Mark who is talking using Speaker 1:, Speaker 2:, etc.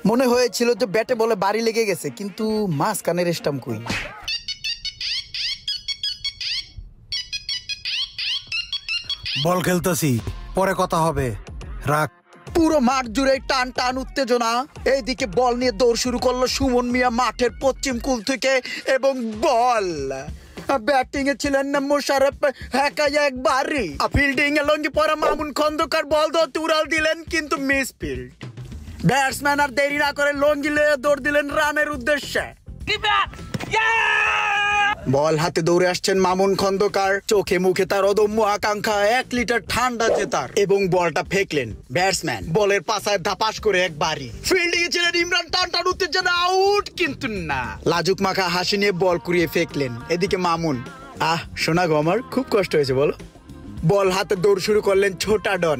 Speaker 1: মনে হয়েছিল যে ব্যাটে বলে বাড়ি লেগে গেছে, কিন্তু মাঝখানের স্টাম্প কই।
Speaker 2: বল খেলতেছি, পরে কথা হবে, রাখ।
Speaker 1: পুরো মাঠ জুড়ে টান টান উত্তেজনা। এইদিকে বল নিয়ে দৌড় শুরু করলো সুমন মিয়া মাঠের পশ্চিম কুল থেকে, এবং বল ব্যাটিং এ ছিলেন না মোশাররফ, একাই একবারই। ফিল্ডিং এ লঙ্গি পরা মামুন খন্দকার বল ধরতে উড়াল দিলেন, কিন্তু মিস ফিল্ড। ব্যাটসম্যান আর দেরি না করে লঙ্গি লয়ে দৌড় দিলেন রানের উদ্দেশ্যে। বল হাতে দৌড়ে আসছেন মামুন খন্দকার, চোখে মুখে তার অদম্য আকাঙ্ক্ষা 1 লিটার ঠান্ডা জেতার, এবং বলটা ফেকলেন ব্যাটসম্যান বলের পাশায় ধাপাস করে একবারই। ফিল্ডিং এ ছিলেন ইমরান, টান টান উত্তেজনা, আউট, কিন্তু না। লাজুক মাখা হাসি নিয়ে বল কুড়িয়ে ফেকলেন। এদিকে মামুন, শোনা গো আমার খুব কষ্ট হয়েছে বলো। বল হাতে দৌড় শুরু করলেন ছোটা ডন।